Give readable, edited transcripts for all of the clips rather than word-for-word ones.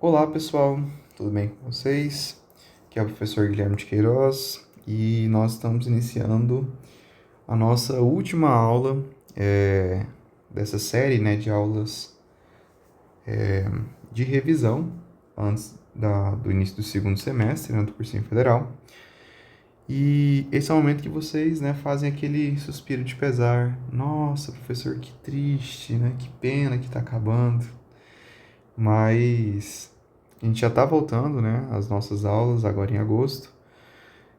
Olá pessoal, tudo bem com vocês? Aqui é o professor Guilherme de Queiroz e nós estamos iniciando a nossa última aula dessa série, de aulas de revisão antes do início do segundo semestre, do cursinho federal. E esse é o momento que vocês, fazem aquele suspiro de pesar. Nossa, professor, que triste, que pena que está acabando. Mas a gente já está voltando, às nossas aulas agora em agosto.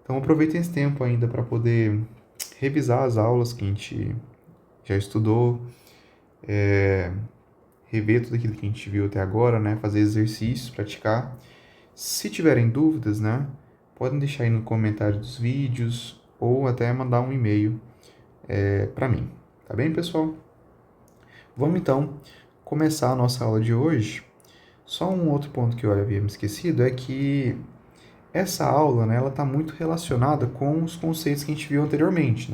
Então aproveitem esse tempo ainda para poder revisar as aulas que a gente já estudou, rever tudo aquilo que a gente viu até agora, fazer exercícios, praticar. Se tiverem dúvidas, podem deixar aí no comentário dos vídeos ou até mandar um e-mail para mim. Tá bem, pessoal? Vamos então começar a nossa aula de hoje. Só um outro ponto que eu havia me esquecido é que essa aula, ela está muito relacionada com os conceitos que a gente viu anteriormente,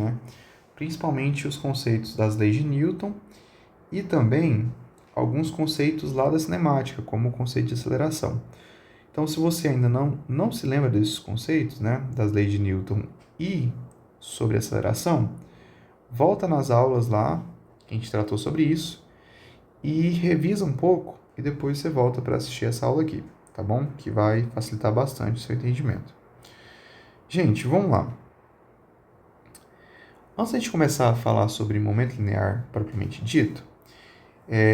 Principalmente os conceitos das leis de Newton e também alguns conceitos lá da cinemática, como o conceito de aceleração. Então, se você ainda não se lembra desses conceitos, das leis de Newton e sobre aceleração, volta nas aulas lá, que a gente tratou sobre isso, e revisa um pouco, e depois você volta para assistir essa aula aqui, tá bom? Que vai facilitar bastante o seu entendimento. Gente, vamos lá. Antes de a gente começar a falar sobre momento linear propriamente dito,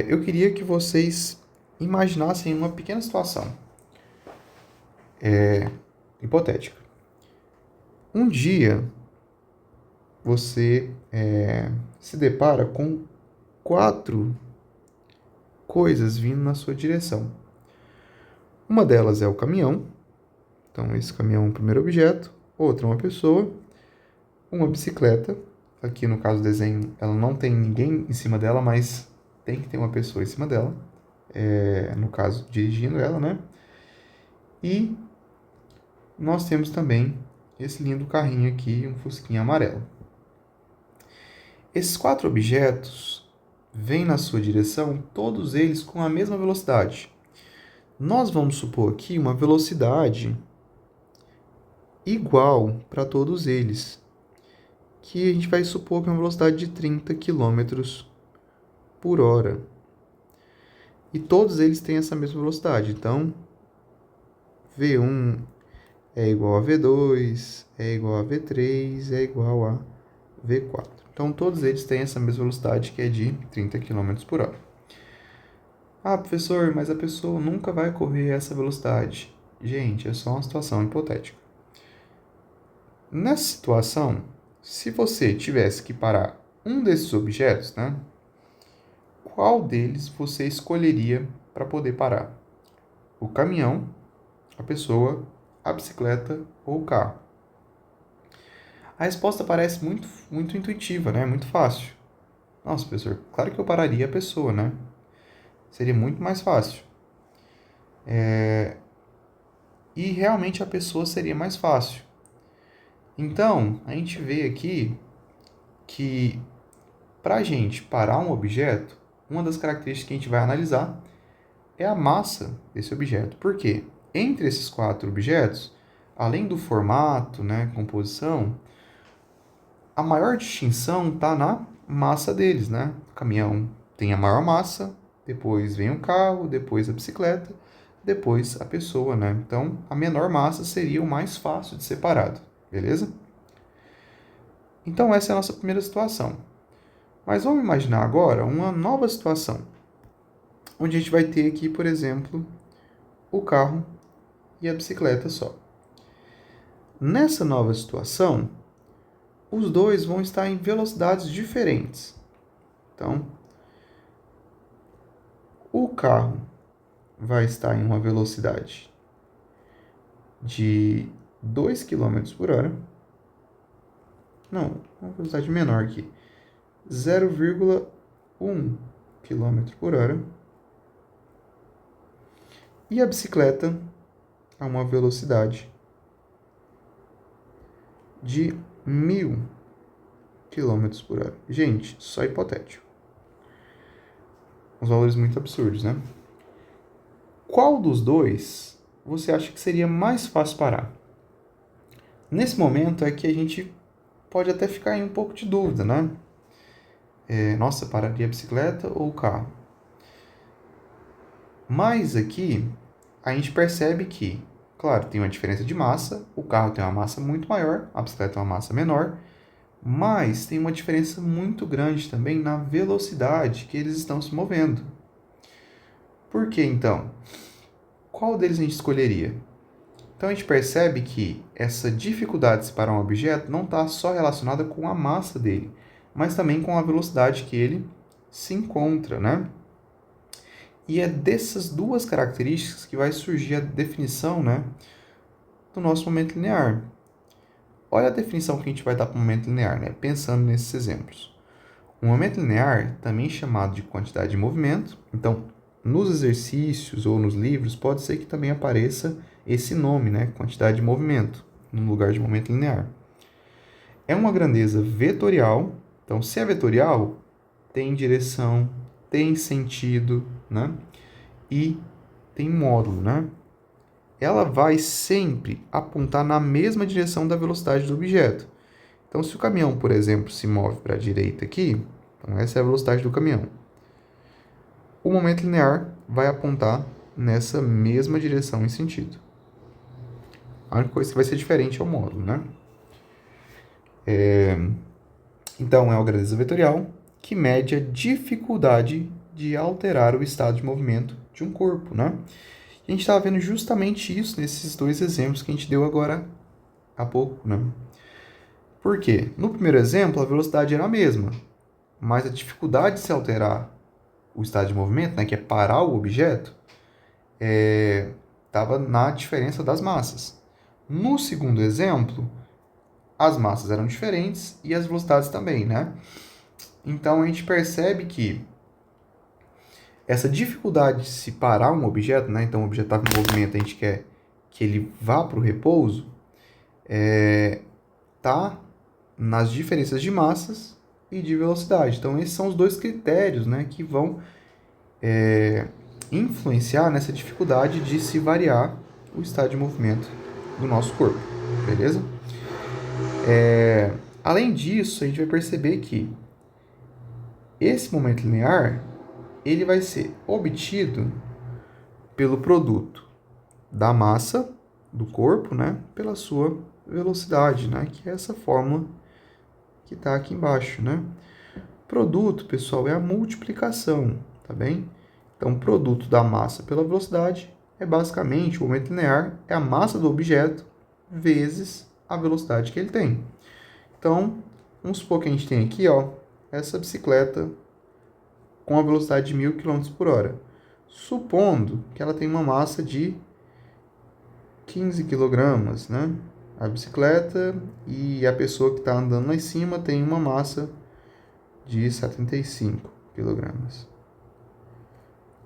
eu queria que vocês imaginassem uma pequena situação hipotética. Um dia você se depara com 4 coisas vindo na sua direção. Uma delas é o caminhão, então esse caminhão é o primeiro objeto. Outra é uma pessoa, uma bicicleta. Aqui no caso do desenho, ela não tem ninguém em cima dela, mas tem que ter uma pessoa em cima dela. No caso, dirigindo ela, E nós temos também esse lindo carrinho aqui, um fusquinha amarelo. Esses 4 objetos vêm na sua direção, todos eles com a mesma velocidade. Nós vamos supor aqui uma velocidade igual para todos eles, que a gente vai supor que é uma velocidade de 30 km por hora. E todos eles têm essa mesma velocidade. Então, V1 é igual a V2, é igual a V3, é igual a V4. Então, todos eles têm essa mesma velocidade, que é de 30 km por hora. Ah, professor, mas a pessoa nunca vai correr essa velocidade. Gente, é só uma situação hipotética. Nessa situação, se você tivesse que parar um desses objetos, qual deles você escolheria para poder parar? O caminhão, a pessoa, a bicicleta ou o carro? A resposta parece muito intuitiva, muito fácil. Nossa, professor, claro que eu pararia a pessoa, Seria muito mais fácil. E realmente a pessoa seria mais fácil. Então, a gente vê aqui que para a gente parar um objeto, uma das características que a gente vai analisar é a massa desse objeto. Por quê? Entre esses 4 objetos, além do formato, composição, a maior distinção está na massa deles, O caminhão tem a maior massa, depois vem o carro, depois a bicicleta, depois a pessoa, Então, a menor massa seria o mais fácil de ser parado, beleza? Então, essa é a nossa primeira situação. Mas vamos imaginar agora uma nova situação, onde a gente vai ter aqui, por exemplo, o carro e a bicicleta só. Nessa nova situação, os dois vão estar em velocidades diferentes. Então, o carro vai estar em uma velocidade de 2 km por hora. Não, uma velocidade menor aqui. 0,1 km por hora. E a bicicleta a uma velocidade de 1.000 km por hora. Gente, só hipotético. Uns valores muito absurdos, qual dos dois você acha que seria mais fácil parar? Nesse momento é que a gente pode até ficar em um pouco de dúvida, né? Nossa, pararia a bicicleta ou o carro? Mas aqui a gente percebe que, claro, tem uma diferença de massa, o carro tem uma massa muito maior, a bicicleta tem uma massa menor, mas tem uma diferença muito grande também na velocidade que eles estão se movendo. Por que então? Qual deles a gente escolheria? Então a gente percebe que essa dificuldade de separar um objeto não está só relacionada com a massa dele, mas também com a velocidade que ele se encontra, né? E é dessas duas características que vai surgir a definição, né, do nosso momento linear. Olha a definição que a gente vai dar para o momento linear, né, pensando nesses exemplos. O momento linear, também chamado de quantidade de movimento, então, nos exercícios ou nos livros, pode ser que também apareça esse nome, né, quantidade de movimento, no lugar de momento linear. É uma grandeza vetorial, então, se é vetorial, tem direção, tem sentido, né, e tem módulo, né? Ela vai sempre apontar na mesma direção da velocidade do objeto. Então, se o caminhão, por exemplo, se move para a direita aqui, então essa é a velocidade do caminhão. O momento linear vai apontar nessa mesma direção e sentido. A única coisa que vai ser diferente é o módulo, né? Então, é uma grandeza vetorial que mede a dificuldade de alterar o estado de movimento de um corpo, né? E a gente estava vendo justamente isso nesses dois exemplos que a gente deu agora há pouco, né? Por quê? No primeiro exemplo, a velocidade era a mesma, mas a dificuldade de se alterar o estado de movimento, né, que é parar o objeto, estava na diferença das massas. No segundo exemplo, as massas eram diferentes e as velocidades também, né? Então a gente percebe que essa dificuldade de se parar um objeto, né? Então o objeto estava em movimento, a gente quer que ele vá para o repouso, tá nas diferenças de massas e de velocidade. Então esses são os dois critérios, né, que vão influenciar nessa dificuldade de se variar o estado de movimento do nosso corpo, beleza? Além disso, a gente vai perceber que esse momento linear ele vai ser obtido pelo produto da massa do corpo, né, pela sua velocidade, né, que é essa fórmula que está aqui embaixo, né? Produto, pessoal, é a multiplicação, tá bem? Então, produto da massa pela velocidade é basicamente, o momento linear é a massa do objeto vezes a velocidade que ele tem. Então, vamos supor que a gente tem aqui, ó, essa bicicleta com a velocidade de 1.000 km por hora. Supondo que ela tem uma massa de 15 kg, né? A bicicleta e a pessoa que está andando lá em cima tem uma massa de 75 kg.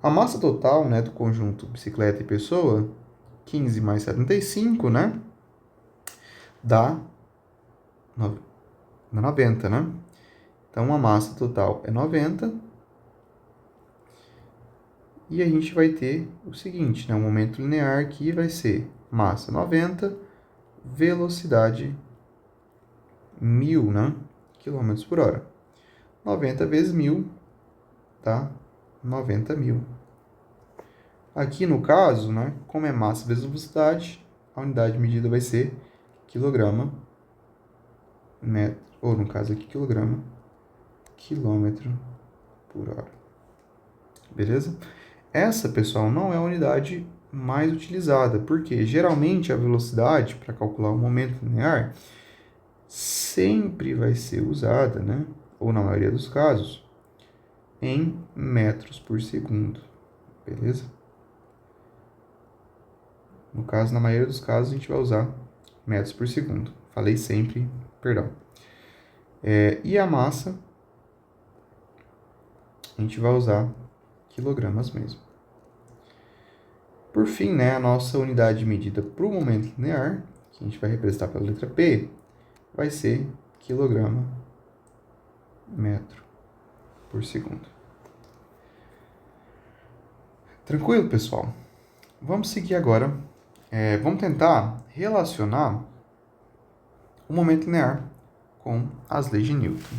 A massa total, né, do conjunto bicicleta e pessoa, 15 mais 75, né, dá 90, né? Então, a massa total é 90. E a gente vai ter o seguinte, né, o momento linear aqui vai ser massa 90, velocidade 1.000, né, km por hora. 90 vezes 1.000 dá 90.000. Aqui no caso, né, como é massa vezes velocidade, a unidade de medida vai ser quilograma metro, ou no caso aqui quilograma quilômetro por hora. Beleza? Essa, pessoal, não é a unidade mais utilizada, porque geralmente a velocidade para calcular o momento linear sempre vai ser usada, né, ou na maioria dos casos, em metros por segundo. Beleza? No caso, na maioria dos casos, a gente vai usar metros por segundo. Falei sempre, perdão. E a massa, a gente vai usar quilogramas mesmo. Por fim, né, a nossa unidade de medida para o momento linear, que a gente vai representar pela letra P, vai ser quilograma metro por segundo. Tranquilo, pessoal? vamos seguir agora. Vamos tentar relacionar o momento linear com as leis de Newton.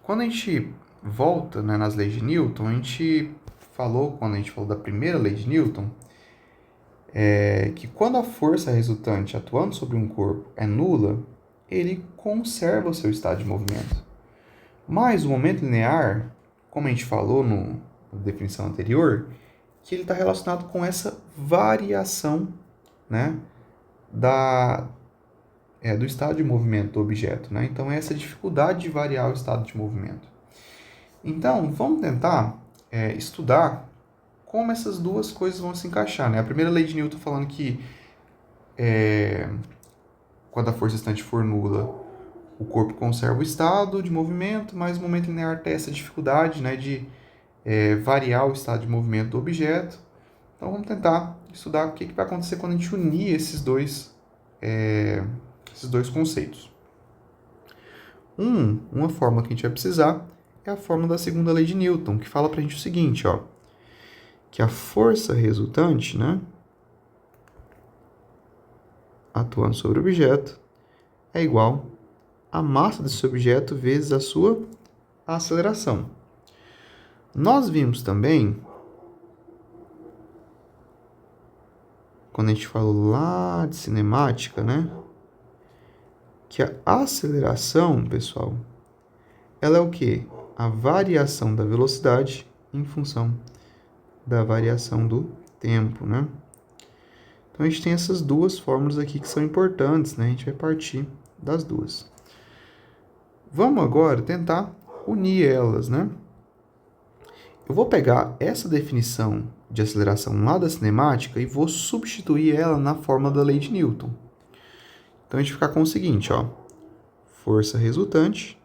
Quando a gente volta, né, nas leis de Newton, quando a gente falou da primeira lei de Newton, que quando a força resultante atuando sobre um corpo é nula, ele conserva o seu estado de movimento. Mas o momento linear, como a gente falou na definição anterior, que ele está relacionado com essa variação, né, do estado de movimento do objeto, né? Então, é essa dificuldade de variar o estado de movimento. Então, vamos tentar estudar como essas duas coisas vão se encaixar, né? A primeira lei de Newton falando que quando a força restante for nula, o corpo conserva o estado de movimento, mas o momento linear tem essa dificuldade, né, de variar o estado de movimento do objeto. Então, vamos tentar estudar o que vai acontecer quando a gente unir esses dois conceitos. Uma fórmula que a gente vai precisar é a fórmula da segunda lei de Newton, que fala para a gente o seguinte, ó, que a força resultante, né, atuando sobre o objeto, é igual a massa desse objeto vezes a sua aceleração. Nós vimos também, quando a gente falou lá de cinemática, né, que a aceleração, pessoal, ela é o quê? A variação da velocidade em função da variação do tempo, né? Então, a gente tem essas duas fórmulas aqui que são importantes, né? A gente vai partir das duas. Vamos agora tentar unir elas, né? Eu vou pegar essa definição de aceleração lá da cinemática e vou substituir ela na fórmula da lei de Newton. Então, a gente fica com o seguinte, ó. Força resultante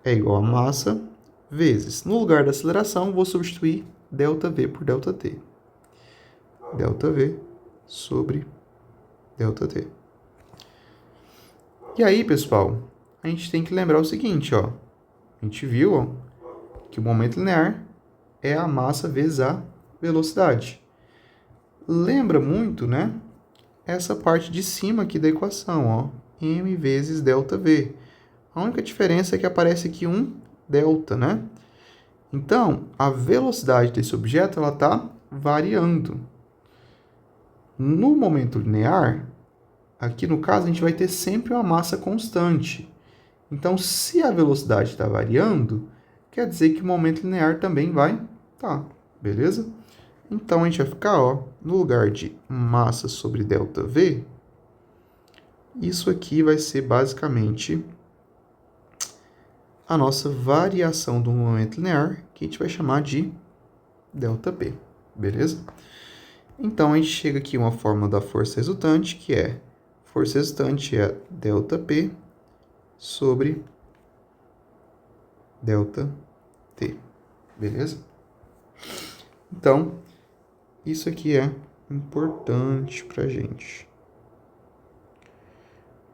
é igual a massa vezes. No lugar da aceleração, vou substituir ΔV por ΔT. ΔV sobre ΔT. E aí, pessoal, a gente tem que lembrar o seguinte, ó. A gente viu, ó, que o momento linear é a massa vezes a velocidade. Lembra muito, né? Essa parte de cima aqui da equação, ó. M vezes ΔV. A única diferença é que aparece aqui um delta, né? Então, a velocidade desse objeto, ela está variando. No momento linear, aqui no caso, a gente vai ter sempre uma massa constante. Então, se a velocidade está variando, quer dizer que o momento linear também vai estar, beleza? Então, a gente vai ficar, ó, no lugar de massa sobre ΔV, isso aqui vai ser basicamente a nossa variação do momento linear, que a gente vai chamar de ΔP, beleza? Então, a gente chega aqui a uma fórmula da força resultante, que é força resultante é ΔP sobre ΔT, beleza? Então, isso aqui é importante pra gente.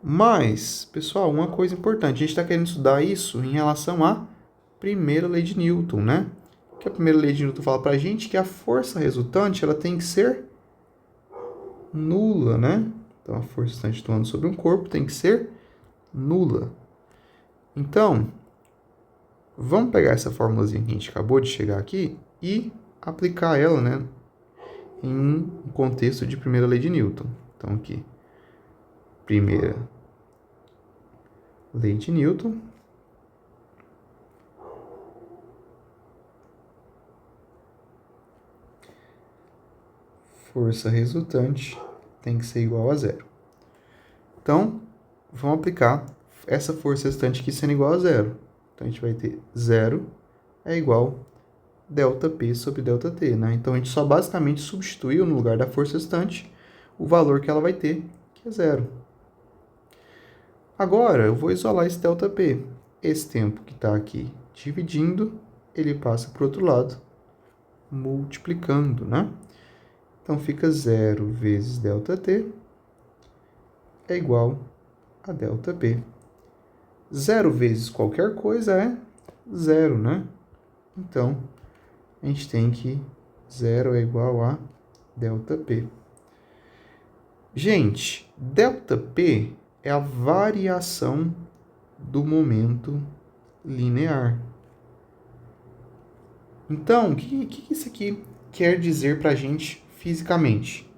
Mas, pessoal, uma coisa importante, a gente está querendo estudar isso em relação à primeira lei de Newton, né? Que a primeira lei de Newton fala pra gente que a força resultante, ela tem que ser nula, né? Então, a força resultante atuando sobre um corpo tem que ser nula. Então, vamos pegar essa formulazinha que a gente acabou de chegar aqui e aplicar ela, né, em um contexto de primeira lei de Newton. Então, aqui, primeira lei de Newton. Força resultante tem que ser igual a zero. Então, vamos aplicar essa força resultante aqui sendo igual a zero. Então, a gente vai ter zero é igual ΔP sobre ΔT, né? Então, a gente só basicamente substituiu no lugar da força resultante o valor que ela vai ter, que é zero. Agora, eu vou isolar esse ΔP. Esse tempo que está aqui dividindo, ele passa para o outro lado, multiplicando, né? Então, fica 0 vezes ΔT é igual a ΔP. 0 vezes qualquer coisa é 0, né? Então, a gente tem que 0 é igual a ΔP. Gente, ΔP é a variação do momento linear. Então, o que isso aqui quer dizer para a gente fisicamente?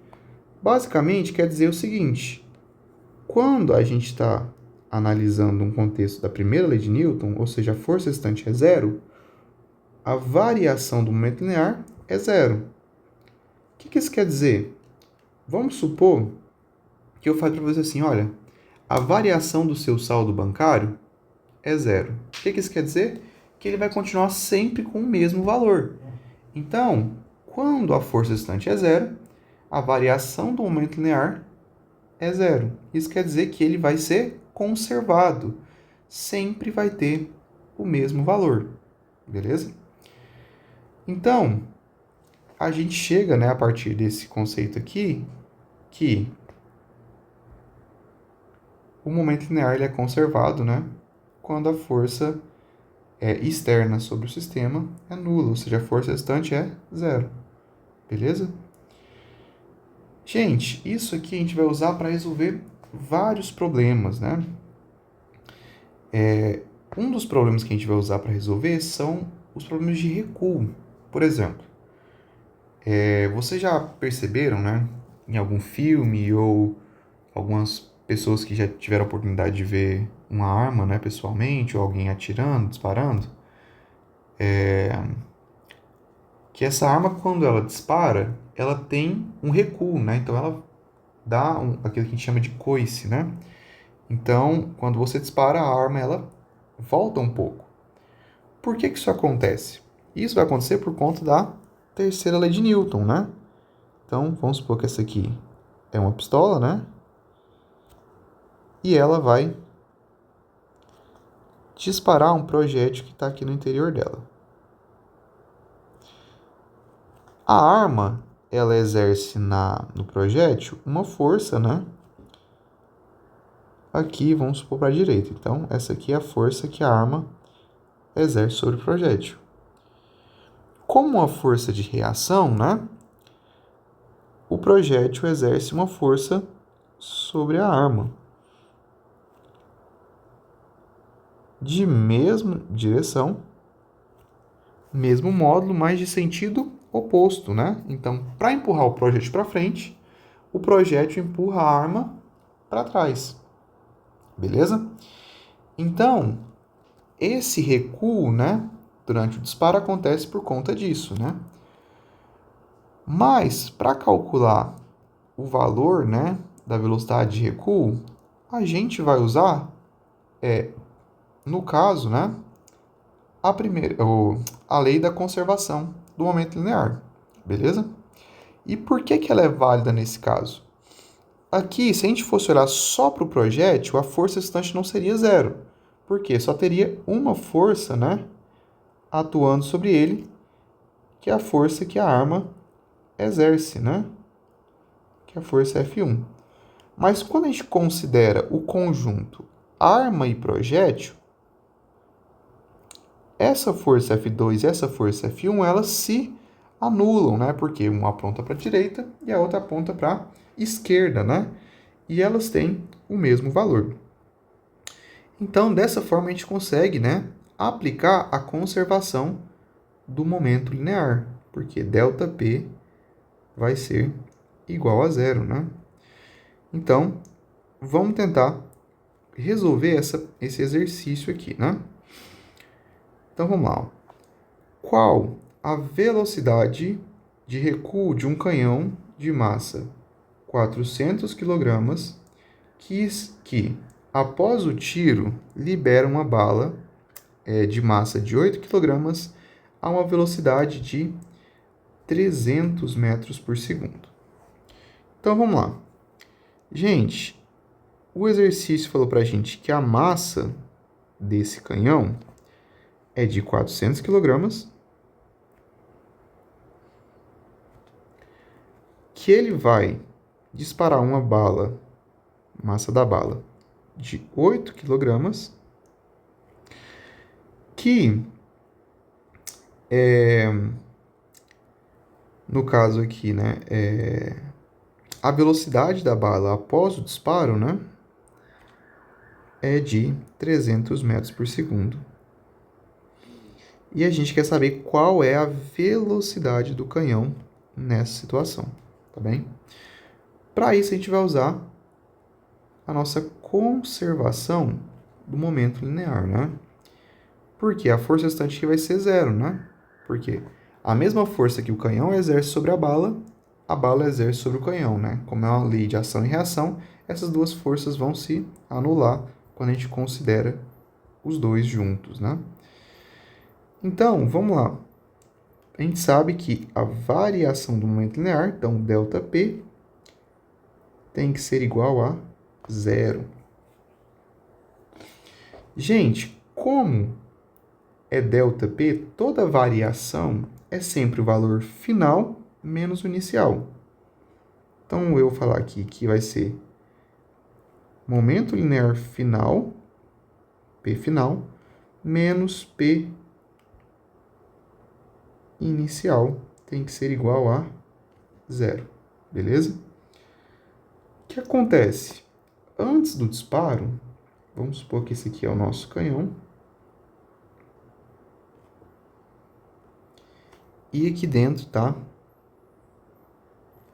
Basicamente, quer dizer o seguinte: quando a gente está analisando um contexto da primeira lei de Newton, ou seja, a força restante é zero, a variação do momento linear é zero. O que isso quer dizer? Vamos supor que eu falo para você assim, olha, a variação do seu saldo bancário é zero. O que isso quer dizer? Que ele vai continuar sempre com o mesmo valor. Então, quando a força restante é zero, a variação do momento linear é zero. Isso quer dizer que ele vai ser conservado. Sempre vai ter o mesmo valor. Beleza? Então, a gente chega, né, a partir desse conceito aqui, que o momento linear ele é conservado, né, quando a força externa sobre o sistema é nula, ou seja, a força restante é zero. Beleza? Gente, isso aqui a gente vai usar para resolver vários problemas, né? Um dos problemas que a gente vai usar para resolver são os problemas de recuo. Por exemplo, vocês já perceberam, né, em algum filme ou algumas pessoas que já tiveram a oportunidade de ver uma arma, né, pessoalmente, ou alguém atirando, disparando, que essa arma, quando ela dispara, ela tem um recuo, né? Então ela dá aquilo que a gente chama de coice, né? Então, quando você dispara a arma, ela volta um pouco. Por que isso acontece? Isso vai acontecer por conta da terceira lei de Newton, né? Então, vamos supor que essa aqui é uma pistola, né? E ela vai disparar um projétil que está aqui no interior dela. A arma, ela exerce no projétil uma força, né? Aqui, vamos supor para a direita. Então, essa aqui é a força que a arma exerce sobre o projétil. Como uma força de reação, né? O projétil exerce uma força sobre a arma. De mesma direção, mesmo módulo, mas de sentido oposto, né? Então, para empurrar o projétil para frente, o projétil empurra a arma para trás. Beleza? Então, esse recuo, né, durante o disparo acontece por conta disso, né? Mas, para calcular o valor, né, da velocidade de recuo, a gente vai usar, no caso, né, a lei da conservação do momento linear, beleza? E por que ela é válida nesse caso? Aqui, se a gente fosse olhar só para o projétil, a força restante não seria zero. Por quê? Só teria uma força, né, atuando sobre ele, que é a força que a arma exerce, né? Que é a força F1. Mas quando a gente considera o conjunto arma e projétil, essa força F2 e essa força F1, elas se anulam, né? Porque uma aponta para a direita e a outra aponta para a esquerda, né? E elas têm o mesmo valor. Então, dessa forma, a gente consegue, né, aplicar a conservação do momento linear, porque ΔP vai ser igual a zero, né? Então, vamos tentar resolver esse exercício aqui, né? Então, vamos lá. Qual a velocidade de recuo de um canhão de massa 400 kg que, após o tiro, libera uma bala de massa de 8 kg a uma velocidade de 300 metros por segundo? Então, vamos lá. Gente, o exercício falou para a gente que a massa desse canhão é de 400 kg, que ele vai disparar uma bala, massa da bala, de 8 kg, que no caso aqui, né, a velocidade da bala após o disparo, né, é de 300 metros por segundo. E a gente quer saber qual é a velocidade do canhão nessa situação, tá bem? Para isso, a gente vai usar a nossa conservação do momento linear, né? Porque a força restante aqui vai ser zero, né? Porque a mesma força que o canhão exerce sobre a bala exerce sobre o canhão, né? Como é uma lei de ação e reação, essas duas forças vão se anular quando a gente considera os dois juntos, né? Então, vamos lá. A gente sabe que a variação do momento linear, então ΔP, tem que ser igual a zero. Gente, como é ΔP, toda variação é sempre o valor final menos o inicial. Então, eu vou falar aqui que vai ser momento linear final, P final, menos P inicial, tem que ser igual a zero, beleza? O que acontece? Antes do disparo, vamos supor que esse aqui é o nosso canhão. E aqui dentro está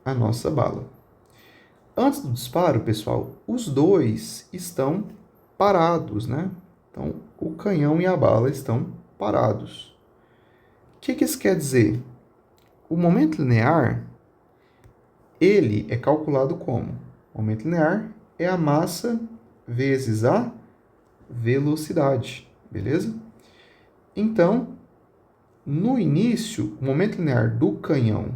a nossa bala. Antes do disparo, pessoal, os dois estão parados, né? Então, o canhão e a bala estão parados. O que isso quer dizer? O momento linear, ele é calculado como? O momento linear é a massa vezes a velocidade, beleza? Então, no início, o momento linear do canhão,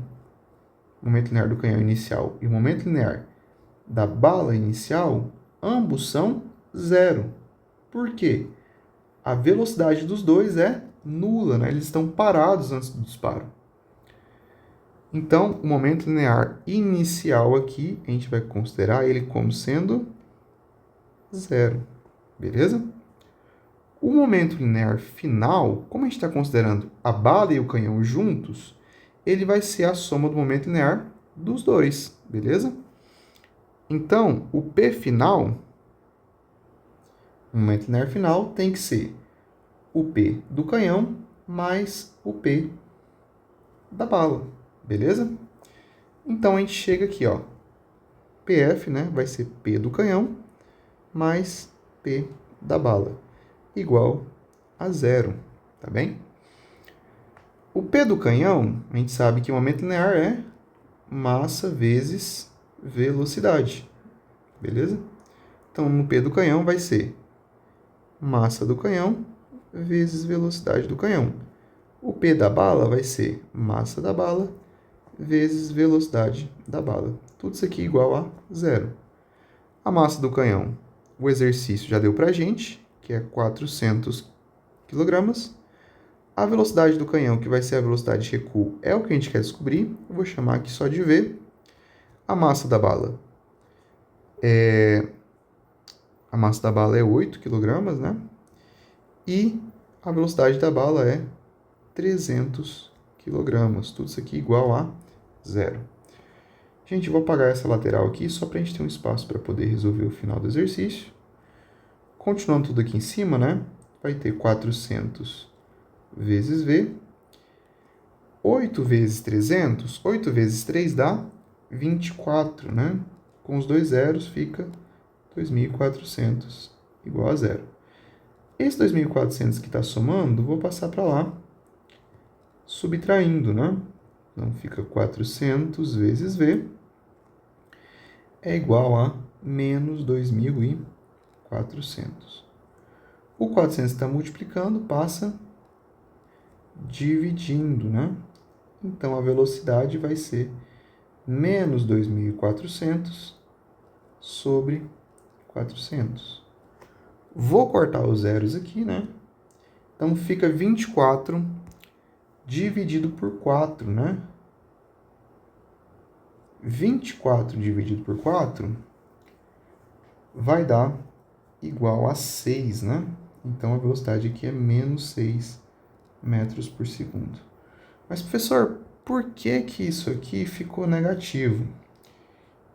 inicial e o momento linear da bala inicial, ambos são zero. Por quê? A velocidade dos dois é nula, né? Eles estão parados antes do disparo. Então, o momento linear inicial aqui, a gente vai considerar ele como sendo zero, beleza? O momento linear final, como a gente está considerando a bala e o canhão juntos, ele vai ser a soma do momento linear dos dois, beleza? Então, o P final, o momento linear final, tem que ser o P do canhão mais o P da bala, beleza? Então, a gente chega aqui, ó, PF, né, vai ser P do canhão mais P da bala, igual a zero, tá bem? O P do canhão, a gente sabe que o momento linear é massa vezes velocidade, beleza? Então, no P do canhão vai ser massa do canhão vezes velocidade do canhão. O P da bala vai ser massa da bala vezes velocidade da bala. Tudo isso aqui igual a zero. A massa do canhão, o exercício já deu para a gente, que é 400 kg. A velocidade do canhão, que vai ser a velocidade de recuo, é o que a gente quer descobrir. Eu vou chamar aqui só de V. A massa da bala é 8 kg, né? E a velocidade da bala é 300 kg. Tudo isso aqui igual a zero. Gente, eu vou apagar essa lateral aqui só para a gente ter um espaço para poder resolver o final do exercício. Continuando tudo aqui em cima, né? Vai ter 400 vezes V. 8 vezes 300, 8 vezes 3 dá 24, né? Com os dois zeros fica 2.400 igual a zero. Esse 2.400 que está somando, vou passar para lá, subtraindo, né? Então, fica 400 vezes V é igual a menos 2.400. O 400 está multiplicando, passa dividindo, né? Então, a velocidade vai ser menos 2.400 sobre 400. Vou cortar os zeros aqui, né? Então, fica 24 dividido por 4, né? 24 dividido por 4 vai dar igual a 6, né? Então, a velocidade aqui é menos 6 metros por segundo. Mas, professor, por que que isso aqui ficou negativo?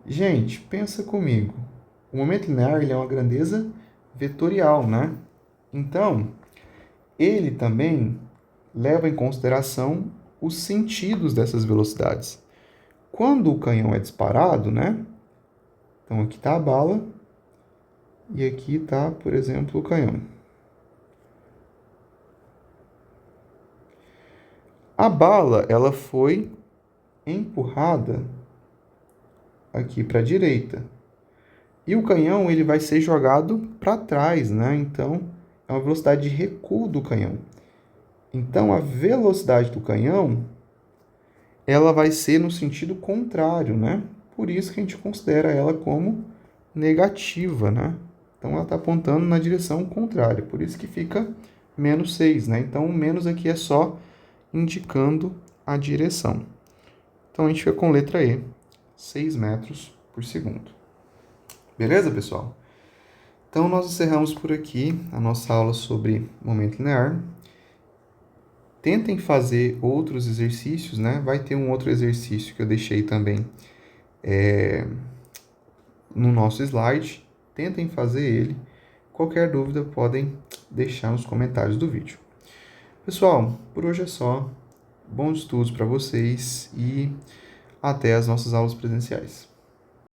Gente, pensa comigo. O momento linear ele é uma grandeza vetorial, né? Então, ele também leva em consideração os sentidos dessas velocidades. Quando o canhão é disparado, né? Então aqui está a bala e aqui está, por exemplo, o canhão. A bala, ela foi empurrada aqui para a direita. E o canhão ele vai ser jogado para trás, né? Então, é uma velocidade de recuo do canhão. Então, a velocidade do canhão ela vai ser no sentido contrário, né? Por isso que a gente considera ela como negativa, né? Então, ela está apontando na direção contrária. Por isso que fica menos 6, né? Então, o menos aqui é só indicando a direção. Então, a gente fica com letra E, 6 metros por segundo. Beleza, pessoal? Então, nós encerramos por aqui a nossa aula sobre momento linear. Tentem fazer outros exercícios, né? Vai ter um outro exercício que eu deixei também no nosso slide. Tentem fazer ele. Qualquer dúvida podem deixar nos comentários do vídeo. Pessoal, por hoje é só. Bons estudos para vocês e até as nossas aulas presenciais.